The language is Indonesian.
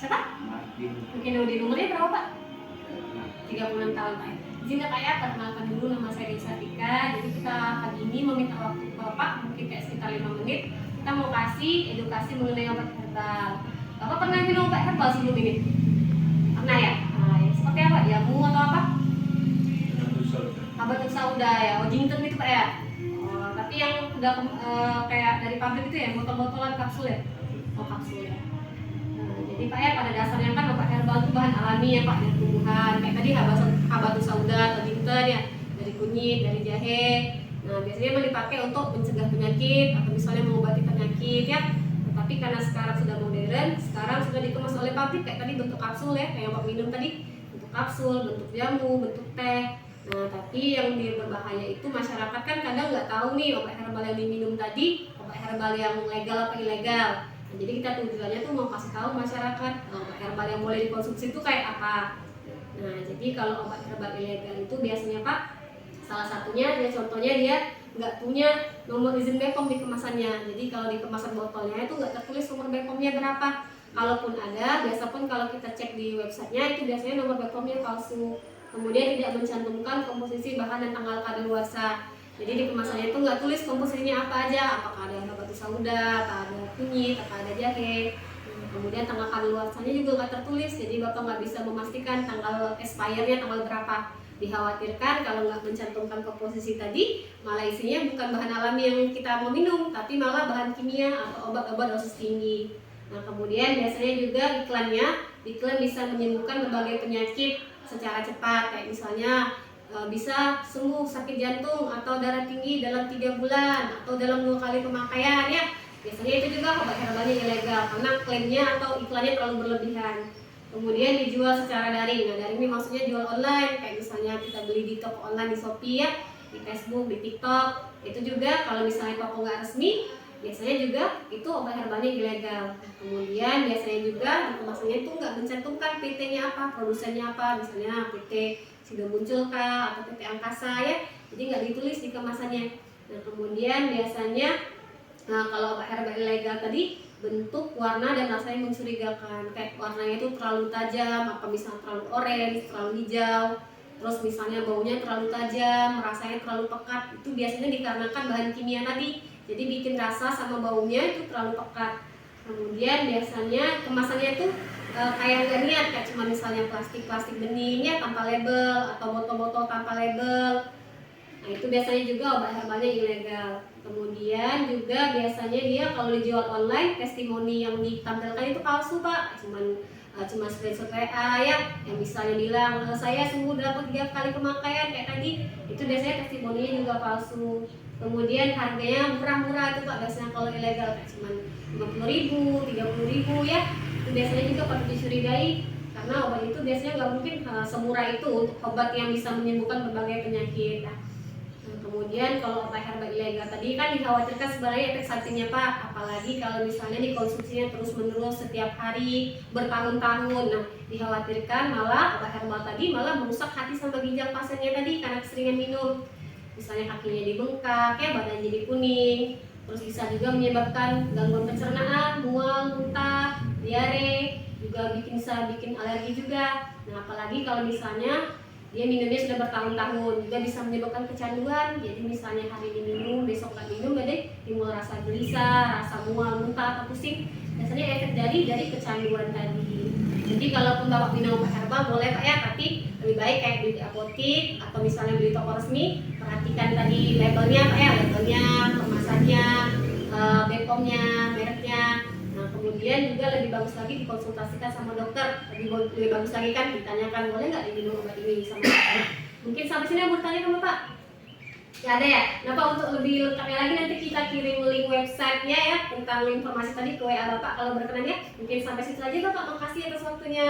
Siapa? Mungkin Udin, umurnya berapa Pak? 36 tahun Pak. Izinnya Pak ya, perkenalkan dulu, nama saya Desa Tika. Jadi kita pagi ini meminta waktu Bapak mungkin kayak sekitar 5 menit. Kita mau kasih edukasi mengenai obat herbal. Bapak pernah minum obat herbal sebelum ini? Pernah ya? Nah, ya. Seperti apa? Jamu atau apa? Obat sauda ya, Wellington itu Pak ya? Oh, tapi yang udah kayak dari pabrik itu ya, botol-botolan kapsul ya? Oh, kapsul ya. Jadi Pak ya, pada dasarnya kan obat herbal itu bahan alami ya Pak, dari tumbuhan kayak tadi habatus sauda atau jinten ya, dari kunyit, dari jahe. Nah biasanya memang dipakai untuk mencegah penyakit atau misalnya mengobati penyakit ya. Tapi karena sekarang sudah modern, sekarang sudah dikemas oleh pabrik kayak tadi bentuk kapsul ya, kayak yang Bapak minum tadi, bentuk kapsul, bentuk jamu, bentuk teh. Nah tapi yang berbahaya itu masyarakat kan kadang nggak tahu nih obat herbal yang diminum tadi, obat herbal yang legal apa ilegal. Nah, jadi kita tujuannya tuh mau kasih tahu masyarakat obat herbal yang boleh dikonsumsi itu kayak apa. Nah jadi kalau obat herbal ilegal itu biasanya Pak, salah satunya dia contohnya dia nggak punya nomor izin BPOM di kemasannya. Jadi kalau di kemasan botolnya itu nggak tertulis nomor BPOM-nya berapa. Kalaupun ada, biasa pun kalau kita cek di websitenya itu biasanya nomor BPOM-nya palsu. Kemudian tidak mencantumkan komposisi bahan dan tanggal kadaluarsa. Jadi di kemasannya itu nggak tulis komposisinya apa aja, apakah ada habatus sauda, apakah ada kunyit, apakah ada jahe. Kemudian tanggal kadaluarsanya juga nggak tertulis, jadi Bapak nggak bisa memastikan tanggal expirednya tanggal berapa. Dikhawatirkan kalau nggak mencantumkan komposisi tadi, malah isinya bukan bahan alami yang kita mau minum, tapi malah bahan kimia atau obat-obat dosis tinggi. Nah kemudian biasanya juga iklan bisa menyembuhkan berbagai penyakit secara cepat, kayak misalnya bisa sembuh sakit jantung atau darah tinggi dalam 3 bulan atau dalam 2 kali pemakaian ya. Biasanya itu juga obat herbalnya ilegal karena klaimnya atau iklannya terlalu berlebihan. Kemudian dijual secara daring. Nah daring ini maksudnya jual online, kayak misalnya kita beli di toko online di Shopee ya, di Facebook, di TikTok. Itu juga kalau misalnya toko nggak resmi, biasanya juga itu obat herbalnya ilegal. Kemudian biasanya juga di kemasannya itu nggak mencantumkan PT-nya apa, produsennya apa, misalnya PT Sido Muncul kah atau PT Angkasa ya, jadi nggak ditulis di kemasannya. Nah kemudian biasanya kalau obat herbal ilegal tadi bentuk, warna dan rasanya mencurigakan, kayak warnanya itu terlalu tajam, apa misalnya terlalu orange, terlalu hijau, terus misalnya baunya terlalu tajam, rasanya terlalu pekat. Itu biasanya dikarenakan bahan kimia tadi, jadi bikin rasa sama baunya itu terlalu pekat. Kemudian biasanya kemasannya itu kayak nggak niat, kayak cuma misalnya plastik bening ya tanpa label atau botol-botol tanpa label. Nah itu biasanya juga obat herbalnya ilegal. Kemudian juga biasanya dia kalau dijual online, testimoni yang ditampilkan itu palsu Pak, cuma screenshot WA ya, yang misalnya bilang saya sembuh dalam 3 kali pemakaian kayak tadi, itu biasanya testimoninya juga palsu. Kemudian harganya murah-murah itu Pak, biasanya kalau ilegal kayak cuma 50.000, 30.000 ya, itu biasanya juga patut dicurigai karena obat itu biasanya nggak mungkin semurah itu untuk obat yang bisa menyembuhkan berbagai penyakit. Kemudian kalau obat herbal ilegal tadi kan dikhawatirkan sebenarnya efek sampingnya Pak, apalagi kalau misalnya dikonsumsinya terus-menerus setiap hari bertahun-tahun. Nah dikhawatirkan malah obat herbal tadi malah merusak hati sama ginjal pasiennya tadi karena keseringan minum. Misalnya kakinya dibengkak, ya badannya jadi kuning, terus bisa juga menyebabkan gangguan pencernaan, mual, muntah, diare, juga bisa bikin alergi juga. Nah apalagi kalau misalnya dia minumnya sudah bertahun-tahun, juga bisa menyebabkan kecanduan. Jadi misalnya hari ini minum, besok nggak minum, jadi timbul rasa gelisah, rasa mual, muntah atau pusing. Biasanya efek dari kecanduan tadi. Jadi kalaupun Bapak minum obat herbal boleh Pak ya, tapi lebih baik kayak beli di apotik atau misalnya beli toko resmi. Perhatikan tadi labelnya Pak ya, labelnya, kemasannya, BPOM-nya, mereknya. Nah kemudian juga lebih bagus lagi dikonsultasikan sama dokter, lebih bagus lagi kan ditanyakan boleh nggak diminum obat ini sama dokter. Mungkin sampai sini mau bertanya kan Bapak? Ya ada ya. Nah Pak, untuk lebih lengkapnya lagi nanti kita kirim link websitenya ya tentang informasi tadi ke WA Bapak kalau berkenan ya. Mungkin sampai situ aja Bapak, makasih atas waktunya.